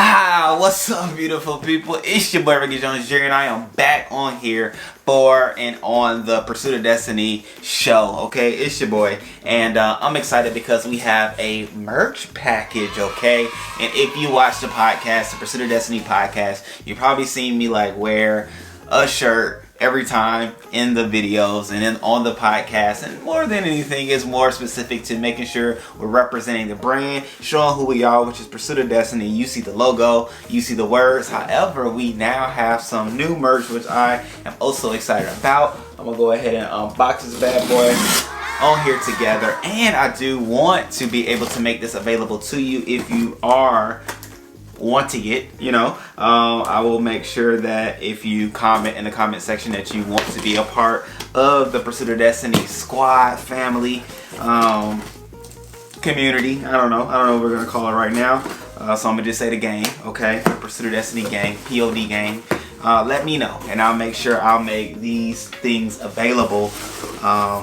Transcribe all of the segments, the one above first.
What's up, beautiful people? It's your boy Ricky Jones Jr. and I am back on here for and on the Pursuit of Destiny show. Okay, it's your boy, and I'm excited because we have a merch package. Okay, and if you watch the podcast, the Pursuit of Destiny podcast, you probably seen me like wear a shirt every time in the videos and then on the podcast, and more than anything is more specific to making sure we're representing the brand, showing who we are, which is Pursuit of Destiny. You see the logo, you see the words. However, we now have some new merch which I am also excited about. I'm gonna go ahead and unbox this bad boy on here together, and I do want to be able to make this available to you if you are wanting it. I will make sure that if you comment in the comment section that you want to be a part of the Pursuit of Destiny squad, family, community, I don't know what we're gonna call it right now, so I'm gonna just say the gang. Okay, Pursuit of Destiny gang, POD gang. Let me know and I'll make sure I'll make these things available.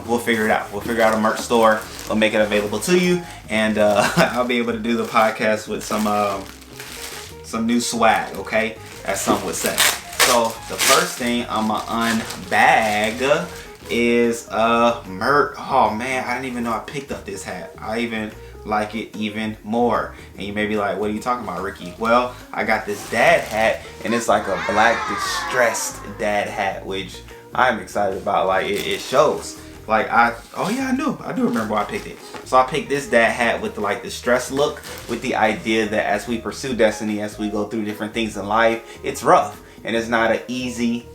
We'll figure it out. We'll figure out a merch store. We'll make it available to you, and I'll be able to do the podcast with some new swag, okay, as some would say. So the first thing I'm gonna unbag is merch. Oh man, I didn't even know I picked up this hat. I even like it even more. And you may be like, what are you talking about, Ricky? Well, I got this dad hat, and it's like a black distressed dad hat, which I'm excited about. Like it shows. Like I do remember why I picked it. So I picked this dad hat with the stress look, with the idea that as we pursue destiny, as we go through different things in life, it's rough and it's not an easy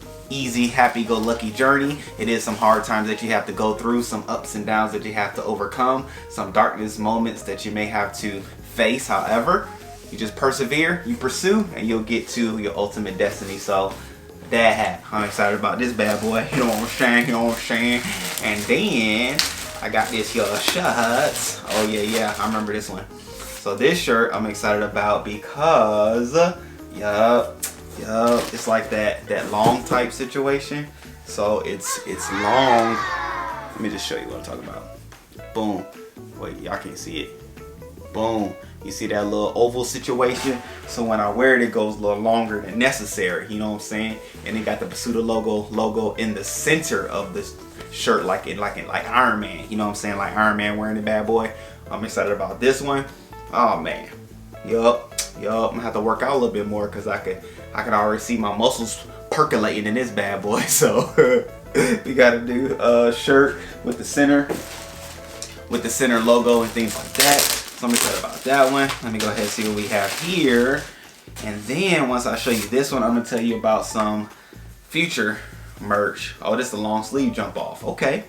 happy-go-lucky journey. It is some hard times that you have to go through, some ups and downs that you have to overcome, some darkness moments that you may have to face. However, you just persevere, you pursue, and you'll get to your ultimate destiny. So dad hat, I'm excited about this bad boy. You know what I'm saying? And then I got this here shirt. Oh yeah, I remember this one. So this shirt I'm excited about because it's like that long type situation. So it's long. Let me just show you what I'm talking about. Boom. Wait, y'all can't see it. Boom. You see that little oval situation? So when I wear it, it goes a little longer than necessary. You know what I'm saying? And it got the Pursuit logo in the center of this shirt, like Iron Man. You know what I'm saying? Like Iron Man wearing the bad boy. I'm excited about this one. Oh man. Yup. I'm gonna have to work out a little bit more because I could already see my muscles percolating in this bad boy. So we gotta do a shirt with the center logo and things like that. So I'm excited about that one. Let me go ahead and see what we have here. And then once I show you this one, I'm gonna tell you about some future merch. Oh, this is the long sleeve jump off. Okay.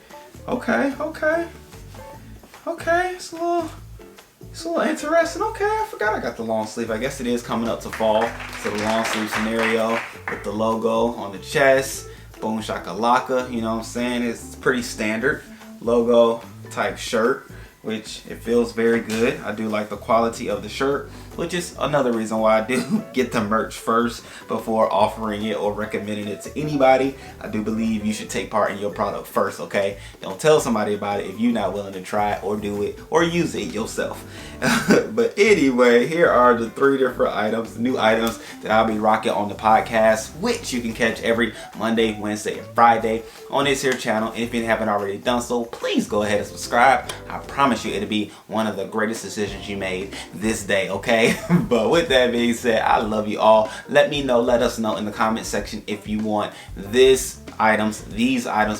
It's a little interesting. Okay, I forgot I got the long sleeve. I guess it is coming up to fall. So the long sleeve scenario with the logo on the chest. Boom shakalaka. You know what I'm saying? It's pretty standard logo type shirt, which it feels very good. I do like the quality of the shirt, which is another reason why I do get the merch first before offering it or recommending it to anybody. I do believe you should take part in your product first, okay? Don't tell somebody about it if you're not willing to try it or do it or use it yourself. But anyway, here are the 3 different items, new items that I'll be rocking on the podcast, which you can catch every Monday, Wednesday, and Friday on this here channel. And if you haven't already done so, please go ahead and subscribe. I promise you it'll be one of the greatest decisions you made this day, okay? But with that being said, I love you all. Let us know in the comment section if you want these items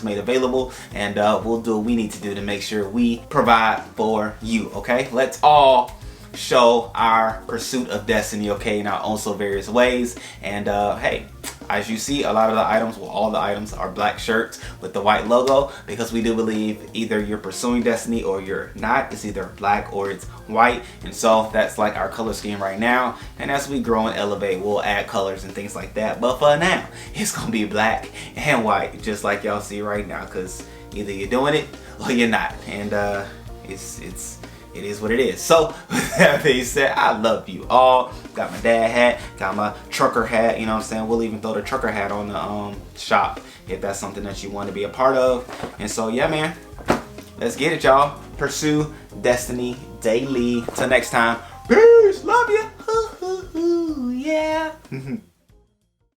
made available, and we'll do what we need to do to make sure we provide for you, okay? Let's all show our pursuit of destiny, okay, in our own so various ways. And hey, as you see, a lot of the items, well, all the items are black shirts with the white logo, because we do believe either you're pursuing destiny or you're not. It's either black or it's white, and so that's like our color scheme right now. And as we grow and elevate, we'll add colors and things like that, but for now it's gonna be black and white, just like y'all see right now, because either you're doing it or you're not. And it is what it is. So with that being said, I love you all. Got my dad hat, got my trucker hat, you know what I'm saying? We'll even throw the trucker hat on the shop if that's something that you want to be a part of. And so yeah, man, let's get it, y'all. Pursue destiny daily. Till next time, peace, love you. Bye.